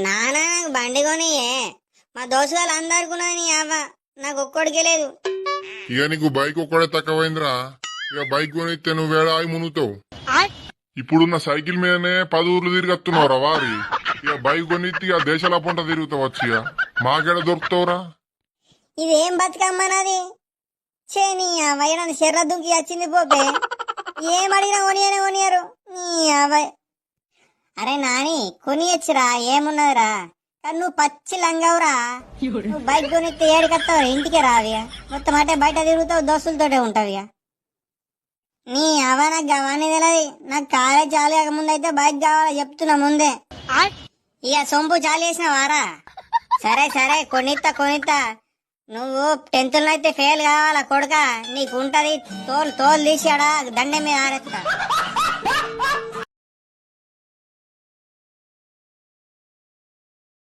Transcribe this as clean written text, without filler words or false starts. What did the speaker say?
నానా నాకు బండి కొనియే. మా దోస్తులు అందరికి ఉన్నది, నీ అవ్వ నాకు ఒక్కడికే లేదు. ఇక నీకు బైక్ ఒక్కడే తక్కువైందిరా. ఇక బైక్ కొనిస్తే నువ్వు వేడాయి మునుగుతావు. ఇప్పుడున్న సైకిల్ మీదనే 10 ఊర్లు తిరిగత్తున్నావురా వారి. ఇక బైక్ కొనిస్తే ఇక దేశాల పొంట తిరుగుతావు వచ్చి. ఇక మాకేడ దొరుకుతావురా? ఇదేం బతుకమ్మనది? నీ అవ్వయ్య నన్ను శర్ర దుంకి వచ్చింది పోపే. ఏం అడిగినా కొనియనే కొనియరు నీ అవ్వయ్. అరే నాని కొనియచ్చురా, ఏమున్నదిరా. కానీ నువ్వు పచ్చి లంగవురా. నువ్వు బైక్ కొనిస్తే ఏడికత్తావు, ఇంటికే రావిగా. మొత్తం అంటే బయట తిరుగుతావు, దోస్తులతోటే ఉంటావిగా. నీ అవ్వ నాకు అవన్నీ తెలియదు. నాకు కాలేజ్ చాలు కాక ముందు అయితే బైక్ కావాలా చెప్తున్నా ముందే. ఇక సొంపు చాలు చేసిన వారా. సరే సరే కొనిత్తా. నువ్వు 10th అయితే ఫెయిల్ కావాలా కొడుక. నీకుంటది తోలు తీసాడా దండె మీద ఆరేస్తా.